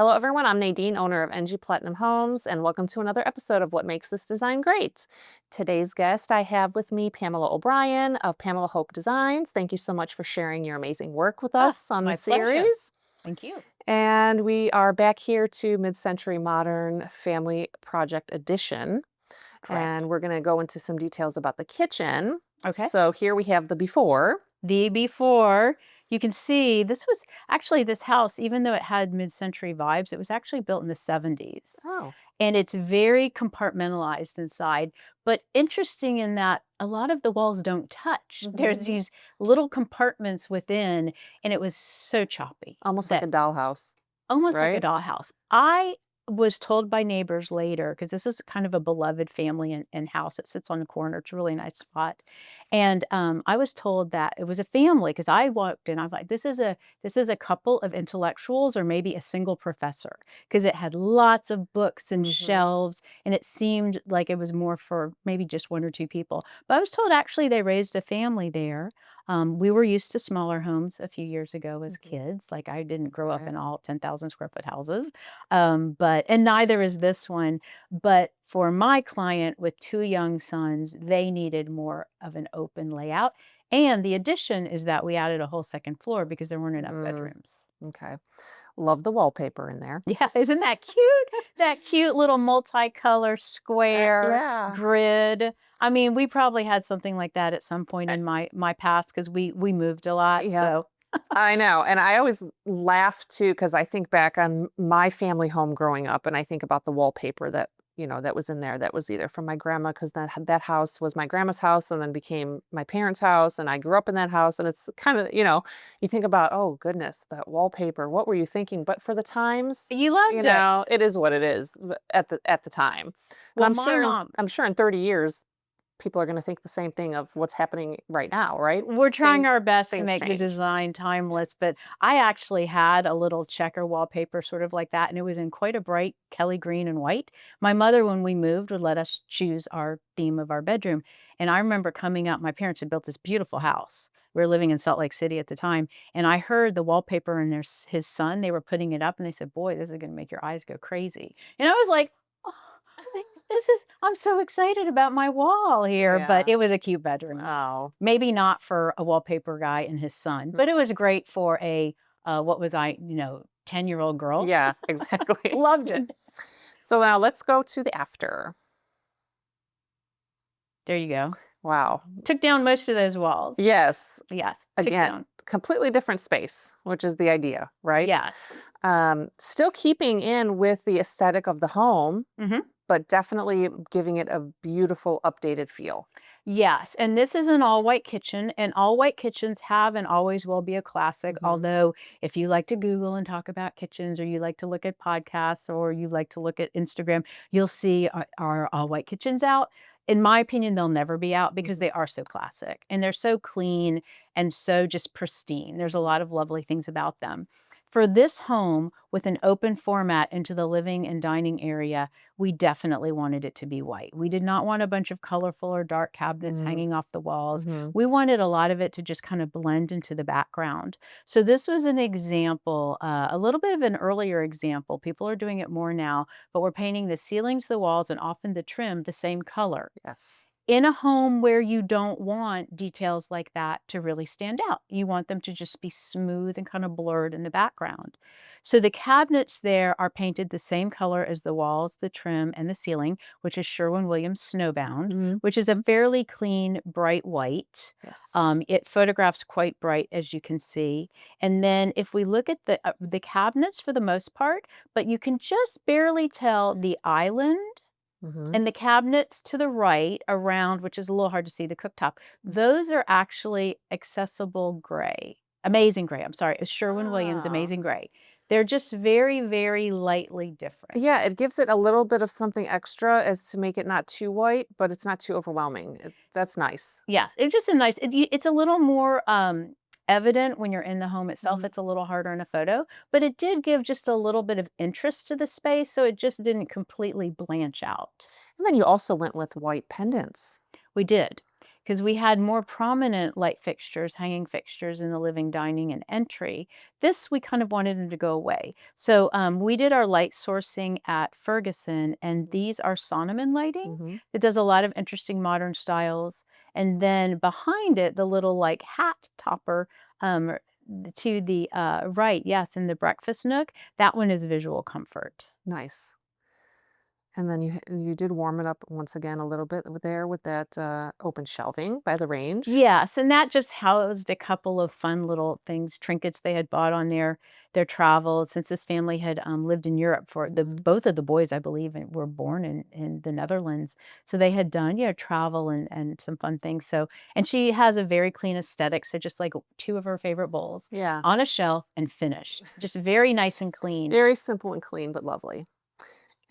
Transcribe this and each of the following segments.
Hello, everyone. I'm Nadine, owner of NG Platinum Homes, and welcome to another episode of What Makes This Design Great. Today's guest I have with me Pamela O'Brien of Pamela Hope Designs. Thank you so much for sharing your amazing work with Ah, us on the my pleasure. series. Thank you. And we are back here to Mid-Century Modern Family Project Edition. Correct. And we're going to go into some details about the kitchen. Okay. So here we have the before. The before, you can see this was actually this house, even though it had mid-century vibes, it was actually built in the 70s. Oh. And it's very compartmentalized inside, but interesting in that a lot of the walls don't touch. There's Mhm. these little compartments within, and it was so choppy Almost like a that dollhouse, almost like a right? dollhouse. I was told by neighbors later, because this is kind of a beloved family and house. It sits on the corner. It's a really nice spot. And I was told that it was a family because I walked in. I was like, this is a couple of intellectuals or maybe a single professor because it had lots of books and Mhm. shelves, and it seemed like it was more for maybe just one or two people. But I was told actually they raised a family there. We were used to smaller homes a few years ago as Mhm. kids. Like I didn't grow up Right. in all 10,000 square foot houses. But and neither is this one. But for my client with two young sons, they needed more of an open layout. And the addition is that we added a whole second floor because there weren't enough Mm, bedrooms. okay. Love the wallpaper in there. Yeah, isn't that cute? That cute little multicolor square Yeah. grid. I mean, we probably had something like that at some point Uh, in my past because we moved a lot. yep. So I know. And I always laugh too because I think back on my family home growing up and I think about the wallpaper that was in there that was either from my grandma because that house was my grandma's house and then became my parents' house and I grew up in that house and it's kind of, you think about, oh goodness, that wallpaper, what were you thinking? But for the times, you loved it. it is what it is at the time. And Well, mine I'm sure in 30 years people are going to think the same thing of what's happening right now, right? we're trying Thing, our best to things make the change. design timeless, but I actually had a little checker wallpaper sort of like that, and it was in quite a bright Kelly green and white. My mother, when we moved, would let us choose our theme of our bedroom. And I remember coming out, my parents had built this beautiful house. We were living in Salt Lake City at the time, and I heard the wallpaper and his son, they were putting it up, and they said, "Boy, this is going to make your eyes go crazy." And I was like, "Oh, I'm so excited about my wall here," but Yeah. it was a cute bedroom. Oh. Maybe not for a wallpaper guy and his son, Mm. but it was great for a, what was I, 10-year-old girl. Yeah, exactly. Loved it. So now let's go to the after. There you go. Wow. Took down most of those walls. Yes. Yes, took Again, down. completely different space, which is the idea, right? Yes. Still keeping in with the aesthetic of the home, Mhm. but definitely giving it a beautiful updated feel. Yes, and this is an all-white kitchen, and all-white kitchens have and always will be a classic, Mhm. although if you like to Google and talk about kitchens, or you like to look at podcasts, or you like to look at Instagram, you'll see our all-white kitchens out. In my opinion, they'll never be out because Mhm. they are so classic, and they're so clean and so just pristine. There's a Mhm. lot of lovely things about them. For this home, with an open format into the living and dining area, we definitely wanted it to be white. We did not want a bunch of colorful or dark cabinets Mm. hanging off the walls. Mhm. We wanted a lot of it to just kind of blend into the background. So this was an example, a little bit of an earlier example. People are doing it more now, but we're painting the ceilings, the walls, and often the trim the same color Yes. in a home where you don't want details like that to really stand out. You want them to just be smooth and kind of blurred in the background. So the cabinets there are painted the same color as the walls, the trim, and the ceiling, which is Sherwin-Williams Snowbound, Mhm. which is a fairly clean, bright white. Yes. It photographs quite bright, as you can see. And then if we look at the cabinets for the most part, but you can just barely tell the island Mhm. and the cabinets to the right around, which is a little hard to see, the cooktop, those are actually accessible gray. Amazing gray, I'm sorry, it's Sherwin-Williams Ah. Amazing Gray. They're just very, very lightly different. Yeah, it gives it a little bit of something extra as to make it not too white, but it's not too overwhelming. That's nice. Yes, it's just a nice it's a little more, evident when you're in the home itself, Mhm. it's a little harder in a photo, but it did give just a little bit of interest to the space, so it just didn't completely blanch out. And then you also went with white pendants. We did, because we had more prominent light fixtures, hanging fixtures in the living, dining, and entry. This, we kind of wanted them to go away. So we did our light sourcing at Ferguson, and these are Sonneman lighting. Mm-hmm. It does a lot of interesting modern styles. And then behind it, the little like hat topper to the right, yes, in the breakfast nook, that one is visual comfort. Nice. And then you did warm it up once again a little bit there with that open shelving by the range. Yes, and that just housed a couple of fun little things, trinkets they had bought on their travels since this family had, lived in Europe for the Mhm. both of the boys, I believe, were born in the Netherlands. So they had done, travel and some fun things. So and she has a very clean aesthetic, so just like 2 of her favorite bowls Yeah. on a shelf and finished. Just very nice and clean. Very simple and clean, but lovely.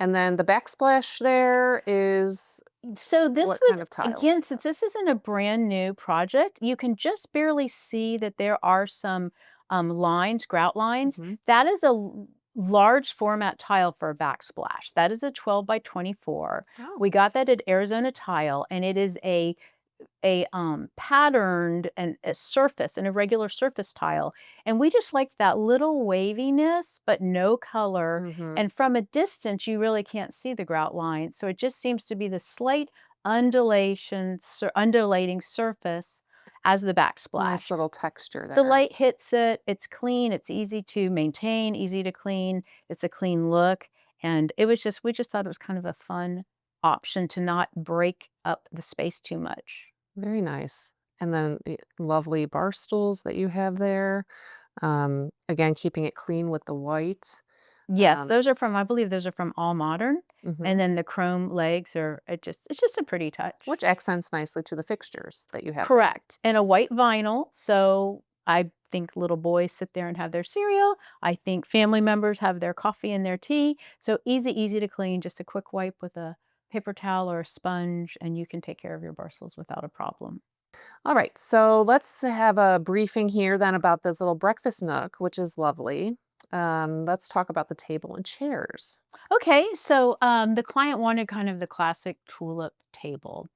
And then the backsplash there is So this what was kind of tiles? again, since this isn't a brand new project, you can just barely see that there are some lines, grout lines. Hmm. That is a large format tile for a backsplash. That is a 12 by 24. Oh. We got that at Arizona Tile, and it is a patterned and a surface, an irregular surface tile, and we just liked that little waviness, but no color, Hmm. and from a distance, you really can't see the grout line, so it just seems to be the slight undulating surface as the Nice backsplash. little texture The there. light hits it, it's clean, it's easy to maintain, easy to clean, it's a clean look, and it was just we just thought it was kind of a fun option to not break up the space too much. Very nice. And then lovely bar stools that you have there. Again, keeping it clean with the white. Yes, Um, those are from I believe those are from All Modern, and mhm. then the chrome legs are it's just a pretty touch. Which accents nicely to the fixtures that you have there. Correct, and a white vinyl, so I think little boys sit there and have their cereal, I think family members have their coffee and their tea, so easy, easy to clean, just a quick wipe with a paper towel or a sponge, and you can take care of your parcels without a problem. All right, so let's have a briefing here then about this little breakfast nook, which is lovely. Let's talk about the table and chairs. Okay, so the client wanted kind of the classic tulip table,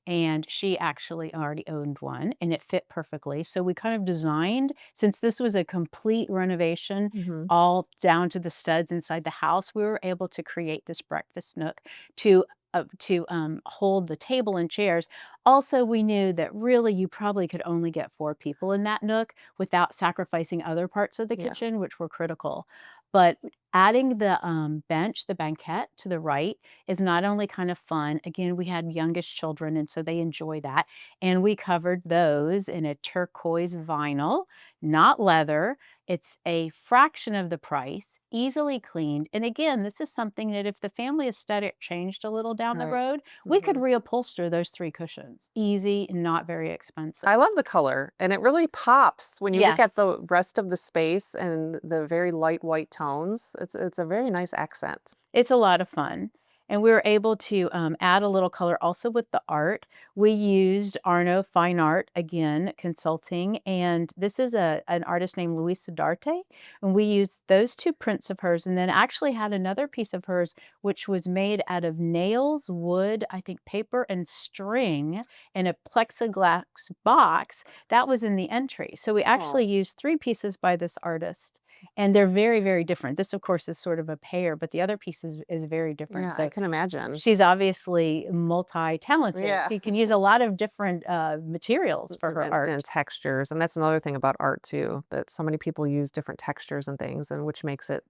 and she actually already owned one, and it fit perfectly. So we kind of designed, since this was a complete renovation, Hmm. all down to the studs inside the house, we were able to create this breakfast nook to hold the table and chairs. Also, we knew that really you probably could only get 4 people in that nook without sacrificing other parts of the Yeah. kitchen, which were critical. But adding the, bench, the banquette to the right is not only kind of fun, again, we had youngest children, and so they enjoy that, and we covered those in a turquoise vinyl, not leather. It's a fraction of the price, easily cleaned, and again, this is something that if the family aesthetic changed a little down the Right. road, we could Hmm. reupholster those 3 cushions. Easy, not very expensive. I love the color, and it really pops when you look at Yes. the rest of the space and the very light white tones. It's a very nice accent. It's a lot of fun, and we were able to, add a little color also with the art. We used Arno Fine Art, again, consulting, and this is an artist named Luisa Darte, and we used those 2 prints of hers and then actually had another piece of hers, which was made out of nails, wood, I think paper, and string in a plexiglass box that was in the entry. So we Oh, actually used 3 pieces by this artist, and they're very, very different. This, of course, is sort of a pair, but the other piece is very different. yeah, I So can imagine. she's obviously multi-talented. Yeah. She can use a lot of different materials for her And art. textures, and that's another thing about art too, that so many people use different textures and things, and which makes it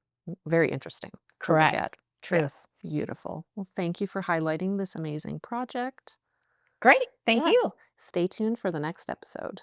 very interesting to look Correct. at. True. Yes, beautiful. Well, thank you for highlighting this amazing project. Great. Thank Yeah. you. Stay tuned for the next episode.